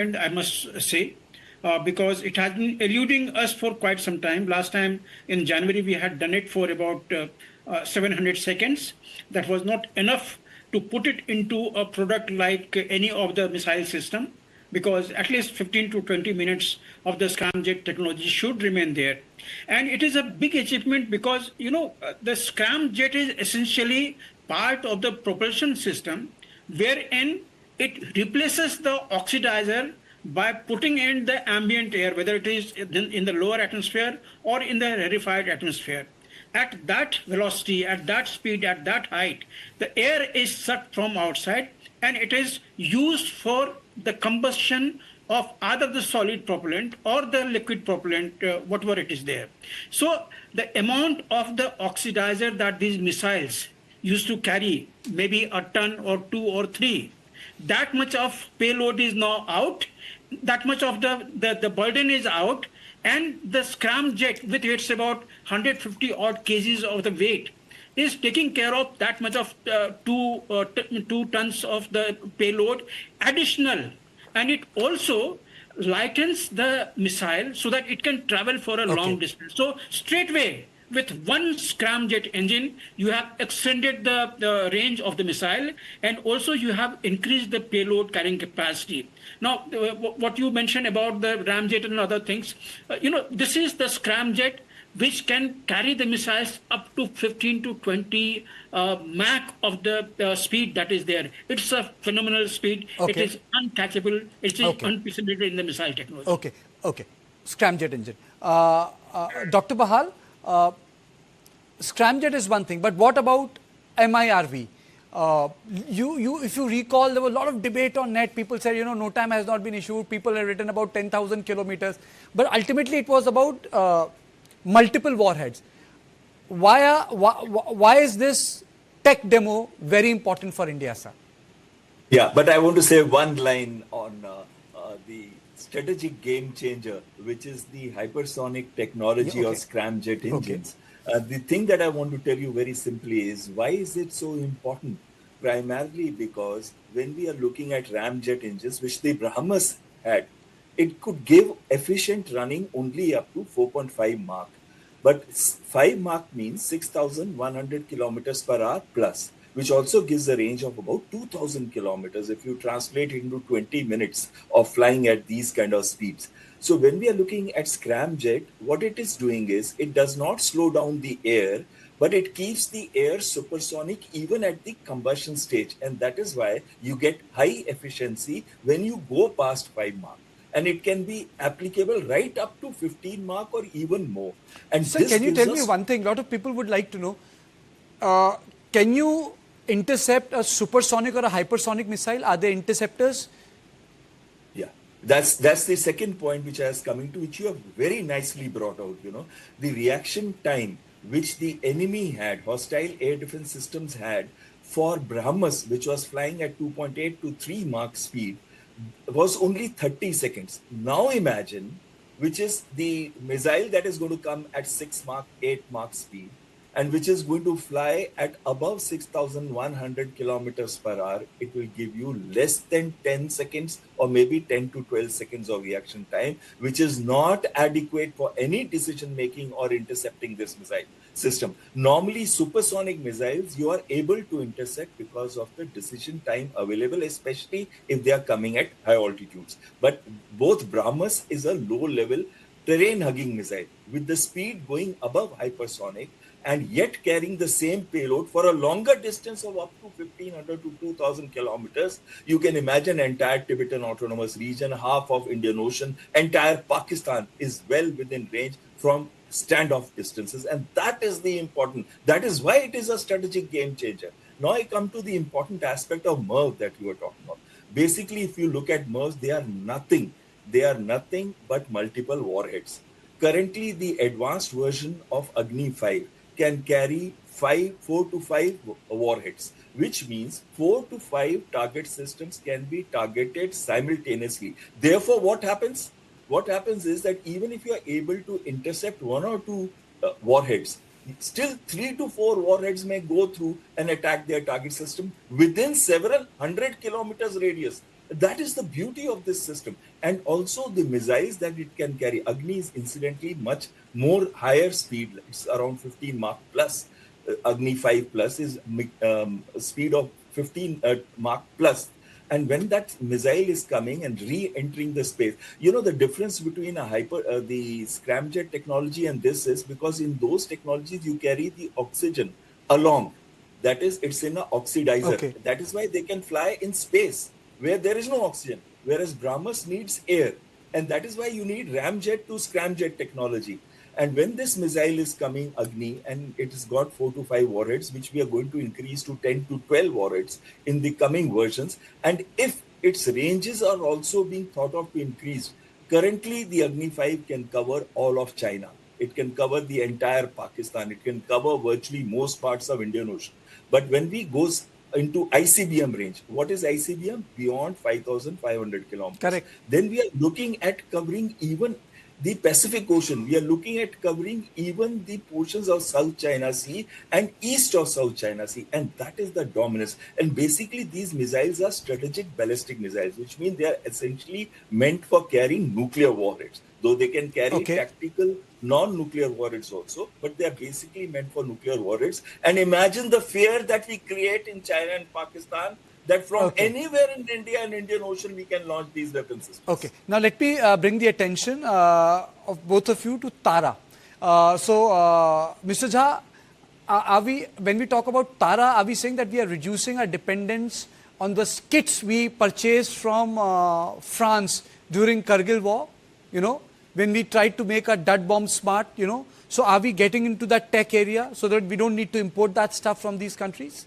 I must say, because it has been eluding us for quite some time. Last time in January, we had done it for about 700 seconds. That was not enough to put it into a product like any of the missile system, because at least 15 to 20 minutes of the scramjet technology should remain there. And it is a big achievement because, the scramjet is essentially part of the propulsion system wherein it replaces the oxidizer by putting in the ambient air, whether it is in the lower atmosphere or in the rarefied atmosphere. At that velocity, at that speed, at that height, the air is sucked from outside and it is used for the combustion of either the solid propellant or the liquid propellant, whatever it is there. So the amount of the oxidizer that these missiles used to carry, maybe a ton or two or three, that much of payload is now out, that much of the burden is out, and the scramjet with its about 150 odd kgs of the weight is taking care of that much of 2 tons of the payload additional, and it also lightens the missile so that it can travel for a long Okay. distance. So straightway, with one scramjet engine, you have extended the range of the missile, and also you have increased the payload carrying capacity. Now, what you mentioned about the ramjet and other things, this is the scramjet which can carry the missiles up to 15 to 20 Mach of the speed that is there. It's a phenomenal speed. It Okay. is uncatchable. It is Okay. unprecedented in the missile technology. Okay. Okay. Scramjet engine. Dr. Bahal, Scramjet is one thing, but what about MIRV? If you recall, there was a lot of debate on net. People said, no time has not been issued. People have written about 10,000 kilometers. But ultimately, it was about multiple warheads. Why is this tech demo very important for India, sir? Yeah, but I want to say one line on the strategic game changer, which is the hypersonic technology or Okay. scramjet Okay. engines. The thing that I want to tell you very simply is why is it so important? Primarily because when we are looking at ramjet engines, which the Brahmas had, it could give efficient running only up to 4.5 Mach. But 5 Mach means 6,100 kilometers per hour plus, which also gives a range of about 2,000 kilometers if you translate it into 20 minutes of flying at these kind of speeds. So when we are looking at scramjet, what it is doing is it does not slow down the air, but it keeps the air supersonic even at the combustion stage. And that is why you get high efficiency when you go past 5 Mach. And it can be applicable right up to 15 Mach or even more. And Sir, this can you gives tell me us. one thing? A lot of people would like to know. Can you intercept a supersonic or a hypersonic missile? Are they interceptors? Yeah, that's the second point which I was coming to, which you have very nicely brought out. The reaction time which the enemy had, hostile air defense systems had, for Brahmas, which was flying at 2.8 to 3 Mach speed, was only 30 seconds. Now imagine, which is the missile that is going to come at 6 Mach, 8 Mach speed, and which is going to fly at above 6,100 kilometers per hour. It will give you less than 10 seconds or maybe 10 to 12 seconds of reaction time, which is not adequate for any decision making or intercepting this missile system. Normally, supersonic missiles you are able to intercept because of the decision time available, especially if they are coming at high altitudes. But both Brahmas is a low level terrain hugging missile with the speed going above hypersonic and yet carrying the same payload for a longer distance of up to 1,500 to 2,000 kilometers. You can imagine entire Tibetan Autonomous Region, half of Indian Ocean, entire Pakistan is well within range from standoff distances. And that is the important, that is why it is a strategic game changer. Now I come to the important aspect of MIRV that you were talking about. Basically, if you look at MIRVs, they are nothing but multiple warheads. Currently, the advanced version of Agni 5 can carry 4 to 5 warheads, which means 4 to 5 target systems can be targeted simultaneously. Therefore, what happens? What happens is that even if you are able to intercept 1 or 2 warheads, still 3 to 4 warheads may go through and attack their target system within several hundred kilometers radius. That is the beauty of this system. And also the missiles that it can carry. Agni is incidentally much more higher speed. It's around 15 Mach plus. Agni 5 plus is speed of 15 Mach plus. And when that missile is coming and re-entering the space, you know, the difference between the Scramjet technology and this is because in those technologies you carry the oxygen along. That is, it's in an oxidizer. Okay. That is why they can fly in space where there is no oxygen, whereas BrahMos needs air. And that is why you need ramjet to scramjet technology. And when this missile is coming, Agni, and it has got 4 to 5 warheads, which we are going to increase to 10 to 12 warheads in the coming versions. And if its ranges are also being thought of to increase, currently the Agni 5 can cover all of China. It can cover the entire Pakistan. It can cover virtually most parts of Indian Ocean. But when we go into ICBM range, what is ICBM? Beyond 5,500 kilometers. Correct. Then we are looking at covering even the Pacific Ocean. We are looking at covering even the portions of South China Sea and east of South China Sea. And that is the dominance. And basically, these missiles are strategic ballistic missiles, which means they are essentially meant for carrying nuclear warheads. Though they can carry tactical non-nuclear warheads also, but they are basically meant for nuclear warheads. And imagine the fear that we create in China and Pakistan, that from anywhere in India and Indian Ocean, we can launch these weapon systems. Okay. Now, let me bring the attention of both of you to Tara. Mr. Jha, when we talk about Tara, are we saying that we are reducing our dependence on the kits we purchased from France during Kargil war, you know, when we tried to make our dud bomb smart, you know? So are we getting into that tech area so that we don't need to import that stuff from these countries?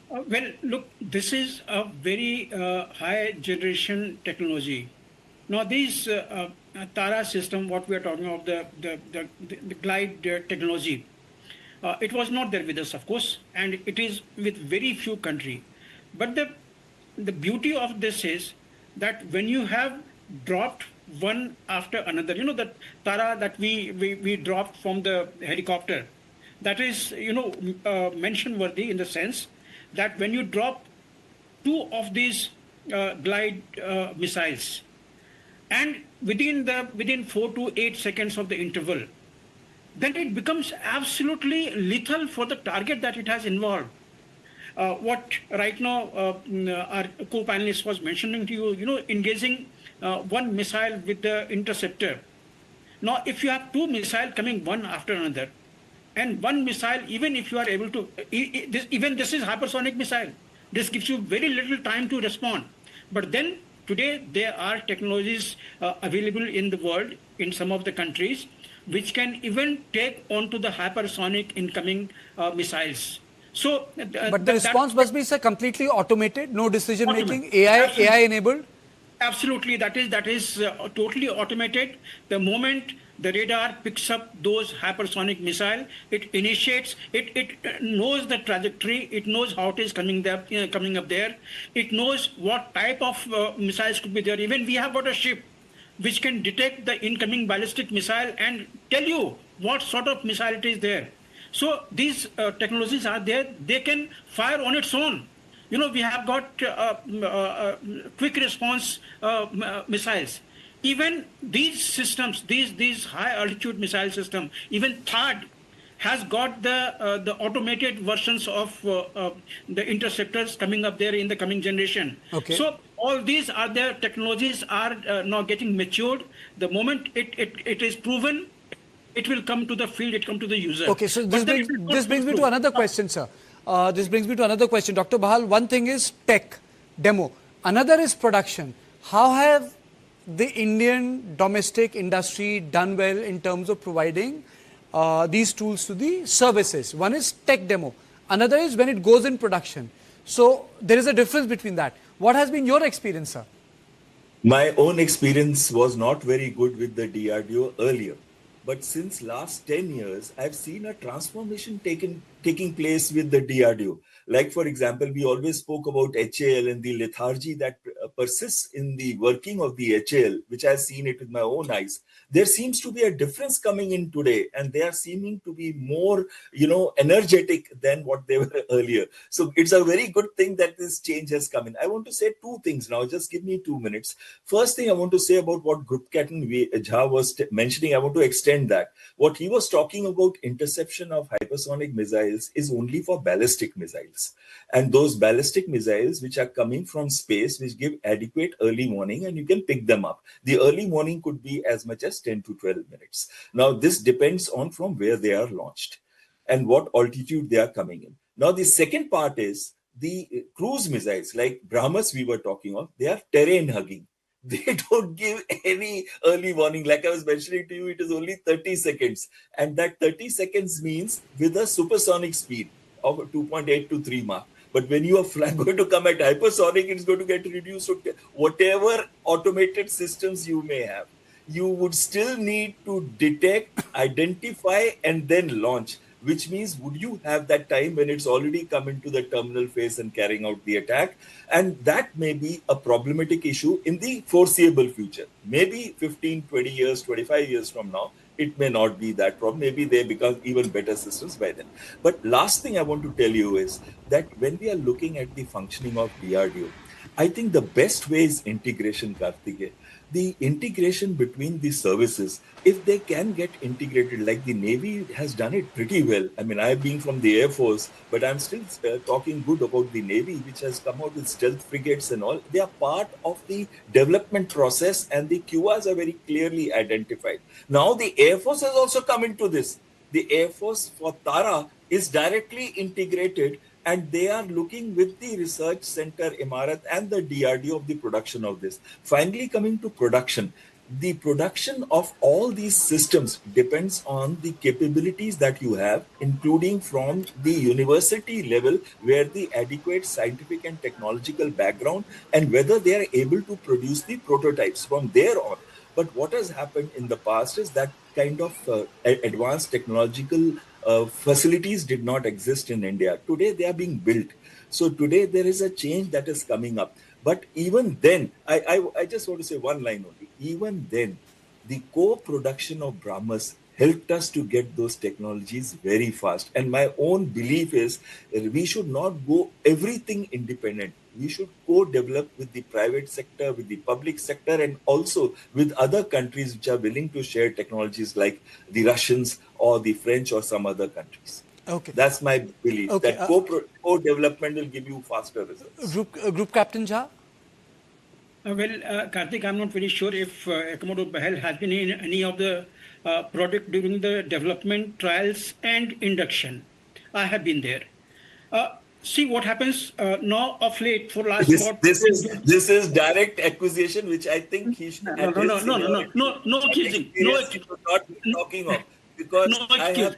Well, look, this is a very high generation technology. Now, these Tara system, what we are talking about, the glide technology, it was not there with us, of course, and it is with very few countries. But the beauty of this is that when you have dropped one after another, you know, that Tara that we dropped from the helicopter, that is, you know, mention worthy in the sense that when you drop two of these glide missiles, and within 4 to 8 seconds of the interval, then it becomes absolutely lethal for the target that it has involved. What right now our co-panelist was mentioning to you, you know, engaging one missile with the interceptor. Now, if you have two missiles coming one after another, and one missile, even if you are able to, even this is hypersonic missile, this gives you very little time to respond. But then today there are technologies available in the world, in some of the countries, which can even take onto the hypersonic incoming missiles. So, but the response must be, sir, completely automated, no decision making, AI enabled. Absolutely, that is totally automated. The moment the radar picks up those hypersonic missile, it initiates, it knows the trajectory, it knows how it is coming up there, it knows what type of missiles could be there. Even we have got a ship which can detect the incoming ballistic missile and tell you what sort of missile it is there. So these technologies are there, they can fire on its own. You know, we have got quick response missiles. Even these systems, these high altitude missile system, even THAAD has got the automated versions of the interceptors coming up there in the coming generation. Okay. So all these are their technologies are now getting matured. The moment it is proven, it will come to the field, it come to the user. Okay, so this brings me to another question, sir. This brings me to another question. Dr. Bahal, one thing is tech, demo. Another is production. How have the Indian domestic industry done well in terms of providing these tools to the services? One is tech demo. Another is when it goes in production. So there is a difference between that. What has been your experience, sir? My own experience was not very good with the DRDO earlier. But since last 10 years, I've seen a transformation taking taking place with the DRDO. Like, for example, we always spoke about HAL and the lethargy that persists in the working of the HAL, which I've seen it with my own eyes. There seems to be a difference coming in today, and they are seeming to be more, energetic than what they were earlier. So it's a very good thing that this change has come in. I want to say two things now. Just give me 2 minutes. First thing I want to say about what Group Captain Jha was mentioning, I want to extend that. What he was talking about, interception of hypersonic missiles, is only for ballistic missiles. And those ballistic missiles which are coming from space, which give adequate early warning, and you can pick them up. The early warning could be as much as 10 to 12 minutes. Now, this depends on from where they are launched and what altitude they are coming in. Now, the second part is the cruise missiles like BrahMos we were talking of, they are terrain hugging. They don't give any early warning. Like I was mentioning to you, it is only 30 seconds. And that 30 seconds means with a supersonic speed of 2.8 to 3 Mach. But when you are going to come at hypersonic, it's going to get reduced to whatever automated systems you may have. You would still need to detect, identify, and then launch, which means would you have that time when it's already come into the terminal phase and carrying out the attack? And that may be a problematic issue in the foreseeable future. Maybe 15, 20 years, 25 years from now, it may not be that problem. Maybe they become even better systems by then. But last thing I want to tell you is that when we are looking at the functioning of DRDO, I think the best way is integration, Karthikeya. The integration between the services, if they can get integrated, like the Navy has done it pretty well. I mean, I've been from the Air Force, but I'm still talking good about the Navy, which has come out with stealth frigates and all. They are part of the development process, and the QRs are very clearly identified. Now, the Air Force has also come into this. The Air Force for Tara is directly integrated, and they are looking with the research center Imarat and the DRDO of the production of this. Finally, coming to production, the production of all these systems depends on the capabilities that you have, including from the university level, where the adequate scientific and technological background, and whether they are able to produce the prototypes from there on. But what has happened in the past is that kind of advanced technological facilities did not exist in India. Today, they are being built. So today, there is a change that is coming up. But even then, I just want to say one line only. Even then, the co-production of BrahMos helped us to get those technologies very fast. And my own belief is we should not go everything independent. We should co-develop with the private sector, with the public sector, and also with other countries which are willing to share technologies like the Russians or the French or some other countries. Okay. That's my belief, that co-development will give you faster results. Group Captain Jha? Karthik, I'm not very sure if Commodore Bahal has been in any of the project during the development, trials, and induction. I have been there. See what happens now of late for last. This is direct acquisition, which I think he should. No accusing. No, not talking of, because I have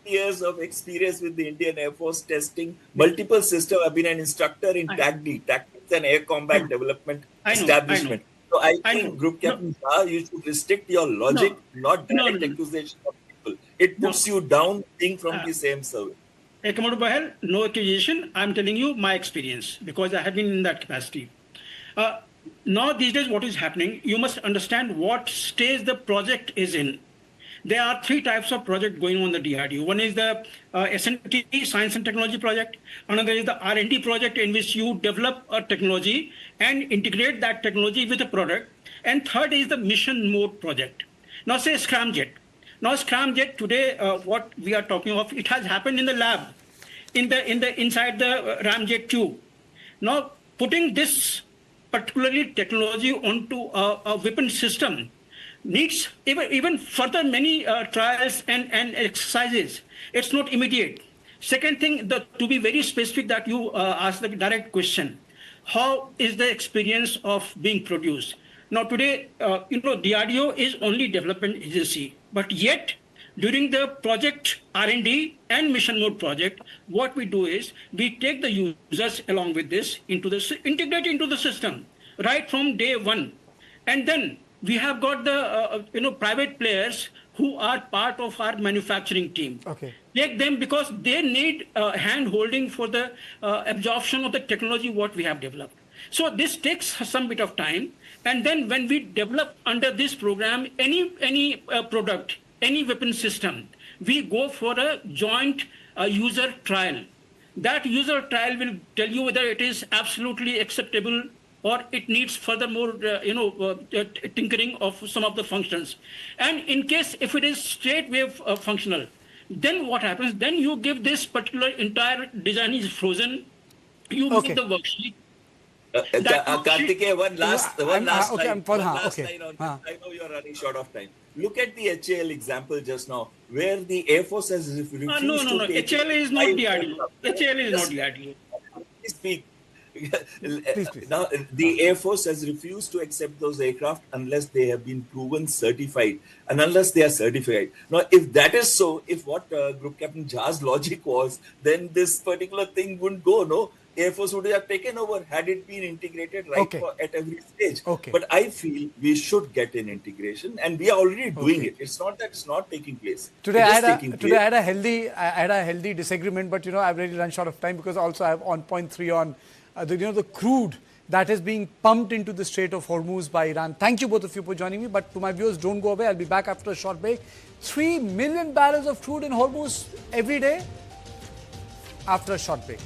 years of experience with the Indian Air Force testing multiple systems. I've been an instructor in TACD, Tactics and Air Combat Development Establishment. So I think, Group Captain Shah, you should restrict your logic, not direct accusation of people. It puts you down being from the same service. Commodore Bahal, no accusation. I'm telling you my experience because I have been in that capacity. Now these days, what is happening? You must understand what stage the project is in. There are three types of project going on in the DRDO. One is the SNT, Science and Technology project. Another is the R&D project, in which you develop a technology and integrate that technology with a product. And third is the mission mode project. Now say Scramjet. Now Scramjet today, what we are talking of, it has happened in the lab, inside the ramjet tube. Now putting this particularly technology onto a weapon system needs even further many trials and exercises. It's not immediate. Second thing, to be very specific, that you asked the direct question, how is the experience of being produced? Now today, DRDO is only development agency, but yet during the project R&D and mission mode project, what we do is we take the users along with this integrate into the system right from day one, and then we have got the private players who are part of our manufacturing team. Okay. Take them because they need hand holding for the absorption of the technology what we have developed. So this takes some bit of time, and then when we develop under this program any product, any weapon system, we go for a joint user trial. That user trial will tell you whether it is absolutely acceptable or it needs furthermore, tinkering of some of the functions. And in case if it is straightway functional, then what happens? Then you give this particular entire design is frozen. You Okay. move the worksheet. Kartikeya, one last okay, line. One last okay. line on this. I know you're running short of time. Look at the HAL example just now, where the Air Force has refused No. to take HL is not five DRDO. aircraft. HL is not Just DRDO. speak. Please. Now, the Air Force has refused to accept those aircraft unless they have been proven certified and unless they are certified. Now, if that is so, if what Group Captain Jha's logic was, then this particular thing wouldn't go, no? Air Force would have taken over had it been integrated at every stage. Okay. But I feel we should get an integration, and we are already doing it. It's not that it's not taking place. Today, It I is taking place. had a healthy disagreement, but I've really run short of time because also I have on point 3 on the crude that is being pumped into the Strait of Hormuz by Iran. Thank you both of you for joining me. But to my viewers, don't go away. I'll be back after a short break. 3 million barrels of crude in Hormuz every day after a short break.